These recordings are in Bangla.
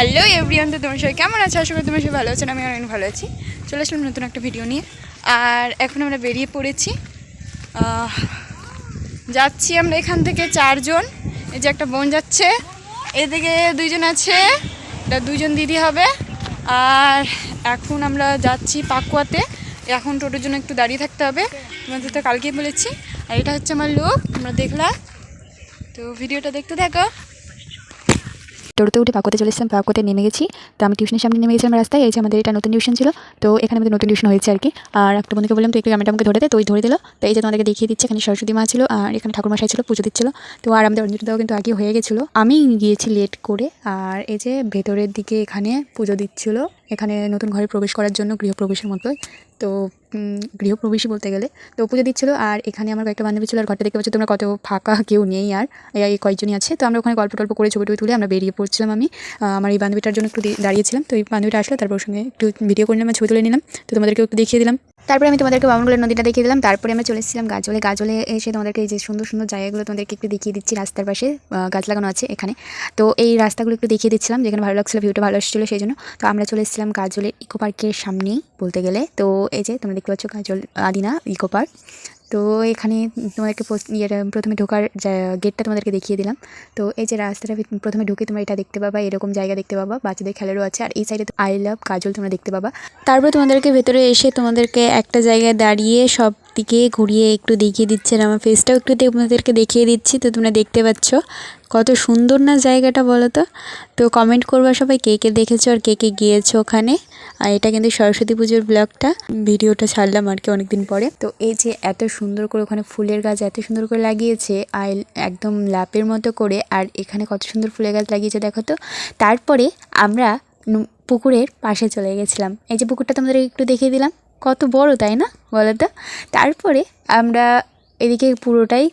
হ্যালো এভরিওয়ান, তো তোমরা সবাই কেমন আছো? আশা করি তোমরা সবাই ভালো আছেন। আমি অনেক ভালো আছি। চলে আসলাম নতুন একটা ভিডিও নিয়ে। আর এখন আমরা বেরিয়ে পড়েছি, যাচ্ছি আমরা এখান থেকে 4 জন। এই যে একটা বোন যাচ্ছে, এদিকে 2 জন আছে, এটা 2 জন দিদি হবে। আর এখন আমরা যাচ্ছি পাকুয়াতে। এখন টোটোর জন্য একটু দাঁড়িয়ে থাকতে হবে, তোমাদের তো কালকেই বলেছি। আর এটা হচ্ছে আমার লোক, তোমরা দেখলা তো ভিডিওটা দেখতে থাকো। টোটোতে উঠে পাকুয়াতে চলে এসেছিলাম, পাকুয়াতে নেমে গেছি। তো আমি টিউশনের সামনে নেমে গেছিলাম রাস্তায়। এই যে আমাদের এটা নতুন টিউশন ছিল, তো এখানে আমাদের নতুন টিউশন হয়েছে আর কি। আর একটা বন্ধুকে বললাম তো একটু ক্যামেরাটা আমাকে ধরে দে, তো ওই ধরে দিল। তো এই যে তোমাদেরকে দেখিয়ে দিচ্ছে, এখানে সরস্বতী মা ছিল আর এখানে ঠাকুরমশাই ছিল, পুজো দিচ্ছিল। তো আর আমাদের অঞ্জলিটাও কিন্তু আগে হয়ে গেছিলো, আমি গিয়েছি লেট করে। আর এই যে ভেতরের দিকে এখানে পুজো দিচ্ছিল, এখানে নতুন ঘরে প্রবেশ করার জন্য, গৃহপ্রবেশের মতোই। তো গৃহপ্রবেশই বলতে গেলে। তো পুজো দিচ্ছিলো। আর এখানে আমার কয়েকটা বান্ধবী ছিল, আর ঘরটা দেখতে পাচ্ছি তোমরা কত ফাঁকা, কেউ নেই। আর এই কয়েকজনই আছে। তো আমরা ওখানে গল্প টল্প করে ছবি তুলে আমরা বেরিয়ে পড়ছিলাম। আমি আমার এই বান্ধবীটার জন্য একটু দাঁড়িয়েছিলাম। তো এই বান্ধবীটা আসলো, তারপর সঙ্গে একটু ভিডিও করে নিলাম, ছবি তুলে নিলাম। তো তোমাদেরকে একটু দেখিয়ে দিলাম। তারপরে আমি তোমাদেরকে বামনগোলের নদীটা দেখিয়ে দিলাম। তারপরে আমরা চলে এসেছিলাম গাজলে এসে তোমাদেরকে এই যে সুন্দর সুন্দর জায়গাগুলো তোমাদেরকে একটু দেখিয়ে দিচ্ছি। রাস্তার পাশে গাছ লাগানো আছে এখানে। তো এই রাস্তাগুলো একটু দেখিয়ে দিচ্ছিলাম, যেখানে ভালো লাগছিলো, ভিউটা ভালো আসছিলো সেই জন্য। তো আমরা চলে এসেছিলাম গাজলের ইকো পার্কের সামনেই বলতে গেলে। তো এই যে তোমরা দেখতে পাচ্ছ গাজল আদিনা ইকো পার্ক। তো এখানে তোমাদেরকে প্রথমে ঢোকার গেটটা তোমাদেরকে দেখিয়ে দিলাম। তো এই যে রাস্তাটা প্রথমে ঢুকে তোমরা এটা দেখতে পাবা, এরকম জায়গা দেখতে পাবা, বাচ্চাদের খেলারও আছে। আর এই সাইডে আই লাভ গাজল তোমরা দেখতে পাবা। তারপরে তোমাদেরকে ভেতরে এসে তোমাদেরকে একটা জায়গায় দাঁড়িয়ে সব দিকে ঘুরিয়ে একটু দেখিয়ে দিচ্ছে, আর আমার ফেসটাও একটু তোমাদেরকে দেখিয়ে দিচ্ছি। তো তোমরা দেখতে পাচ্ছ কত সুন্দর না জায়গাটা, বলো তো। তো কমেন্ট করবা সবাই কে কে দেখেছো আর কে কে গিয়েছো ওখানে। আর এটা কিন্তু সরস্বতী পুজোর ব্লগটা, ভিডিওটা ছাড়লাম আর কি অনেকদিন পরে। তো এই যে এত সুন্দর করে ওখানে ফুলের গাছ এত সুন্দর করে লাগিয়েছে, আর একদম ল্যাপের মতো করে। আর এখানে কত সুন্দর ফুলের গাছ লাগিয়েছে দেখো তো। তারপরে আমরা পুকুরের পাশে চলে গেছিলাম। এই যে পুকুরটা তোমাদের একটু দেখিয়ে দিলাম, কত বড় তাই না বলো তো। তারপরে আমরা এদিকে পুরোটাই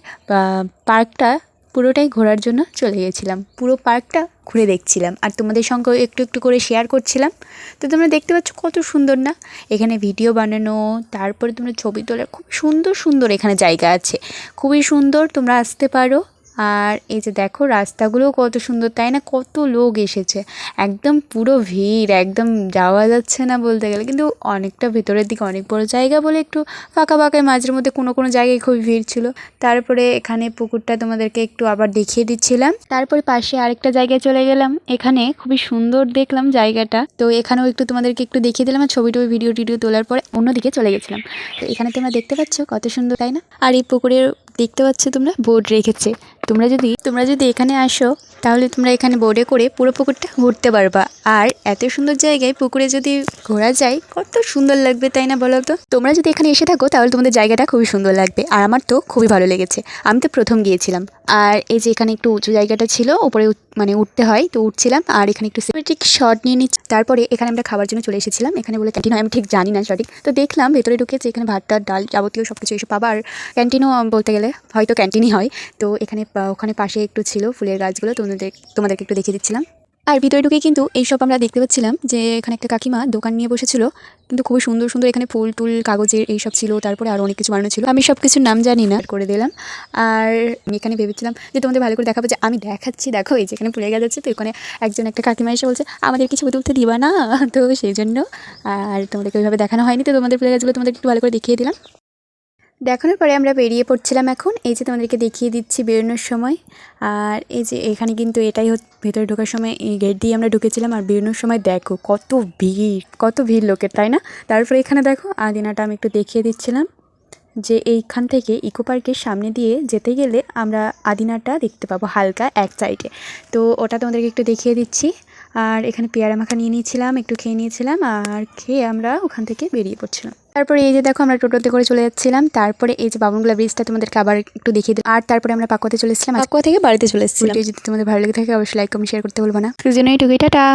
ঘোরার জন্য চলে গেছিলাম। পুরো পার্কটা ঘুরে দেখছিলাম আর তোমাদের সঙ্গে একটু একটু করে শেয়ার করছিলাম। তো তোমরা দেখতে পাচ্ছ কত সুন্দর না এখানে ভিডিও বানানো, তারপরে তোমরা ছবি তোলার খুব সুন্দর সুন্দর এখানে জায়গা আছে, খুবই সুন্দর, তোমরা আসতে পারো। আর এই যে দেখো রাস্তাগুলোও কত সুন্দর তাই না, কত লোক এসেছে, একদম পুরো ভিড়, একদম যাওয়া যাচ্ছে না বলতে গেলে। কিন্তু অনেকটা ভেতরের দিকে অনেক বড় জায়গা বলে একটু ফাঁকা ফাঁকায়, মাঝের মধ্যে কোনো কোনো জায়গায় খুবই ভিড় ছিল। তারপরে এখানে পুকুরটা তোমাদেরকে একটু আবার দেখিয়ে দিচ্ছিলাম। তারপরে পাশে আরেকটা জায়গায় চলে গেলাম, এখানে খুবই সুন্দর দেখলাম জায়গাটা। তো এখানেও একটু তোমাদেরকে একটু দেখিয়ে দিলাম, আর ছবি টবি ভিডিও টিডিও তোলার পরে অন্যদিকে চলে গেছিলাম। তো এখানে তোমরা দেখতে পাচ্ছ কত সুন্দর তাই না। আর এই পুকুরের দেখতে পাচ্ছ তোমরা বোর্ড রেখেছে, তোমরা যদি এখানে আসো তাহলে তোমরা এখানে বোর্ডে করে পুরো পুকুরটা ঘুরতে পারবা। আর এত সুন্দর জায়গায় পুকুরে যদি ঘোরা যায় কত সুন্দর লাগবে তাই না বলো তো। তোমরা যদি এখানে এসে থাকো তাহলে তোমাদের জায়গাটা খুবই সুন্দর লাগবে, আর আমার তো খুবই ভালো লেগেছে। আমি তো প্রথম গিয়েছিলাম। আর এই যে এখানে একটু উঁচু জায়গাটা ছিল, উপরে মানে উঠতে হয়, তো উঠছিলাম। আর এখানে একটু সিনেমেটিক শট নিয়ে নিচ্ছি। তারপরে এখানে আমরা খাবার জন্য চলে এসেছিলাম, এখানে বলে ক্যান্টিন হয়, আমি ঠিক জানি না সঠিক। তো দেখলাম ভেতরে ঢুকেছে, এখানে ভাত ডাল যাবতীয় সব কিছু এসব পাবা। আর ক্যান্টিনও বলতে গেলে হয়তো ক্যান্টিনই হয়। তো এখানে ওখানে পাশে একটু ছিল ফুলের গাছগুলো, তোমাদেরকে একটু দেখিয়ে দিচ্ছিলাম। আর ভিতরে ঢুকে কিন্তু এইসব আমরা দেখতে পাচ্ছিলাম যে এখানে একটা কাকিমা দোকান নিয়ে বসেছিল, কিন্তু খুবই সুন্দর সুন্দর এখানে ফুল টুল কাগজের এইসব ছিল। তারপরে আরও অনেক কিছু বানানো ছিল, আমি সব কিছুর নাম জানি না, করে দিলাম। আর আমি এখানে ভেবেছিলাম যে তোমাদের ভালো করে দেখাবো, যে আমি দেখাচ্ছি দেখো এই যে এখানে ফুলের গাছ আছে। তো ওখানে একটা কাকিমা এসে বলছে আমাদের কিছু তুলতে দিবা না, তো সেই জন্য আর তোমাদেরকে ওইভাবে দেখানো হয়নি। তো তোমাদের ফুলের গাছগুলো তোমাদের একটু ভালো করে দেখিয়ে দিলাম। দেখানোর পরে আমরা বেরিয়ে পড়ছিলাম এখন। এই যে তোমাদেরকে দেখিয়ে দিচ্ছি বেরোনোর সময়। আর এই যে এখানে কিন্তু এটাই ভেতরে ঢোকার সময় এই গেট দিয়ে আমরা ঢুকেছিলাম, আর বেরোনোর সময় দেখো কত ভিড় লোকের তাই না। তারপরে এখানে দেখো আদিনাটা আমি একটু দেখিয়ে দিচ্ছিলাম, যে এইখান থেকে ইকো পার্কের সামনে দিয়ে যেতে গেলে আমরা আদিনাটা দেখতে পাবো হালকা এক সাইডে। তো ওটা তোমাদেরকে একটু দেখিয়ে দিচ্ছি। আর এখানে পেয়ারা মাখা নিয়ে নিয়েছিলাম, একটু খেয়ে নিয়েছিলাম, আর খেয়ে আমরা ওখান থেকে বেরিয়ে পড়ছিলাম। তারপরে এই যে দেখো আমরা টোটোতে করে চলে যাচ্ছিলাম। তারপরে এই যে বামনগোলা ব্রিজটা তোমাদেরকে আবার একটু দেখিয়ে দিই। আর তারপরে আমরা পাকুয়া থেকে বাড়িতে চলে এসেছিলাম। যদি তোমাদের ভালো লেগে থাকে অবশ্যই লাইক কমেন্ট শেয়ার করতে ভুলবো না। সুজনই টুকি টাটা।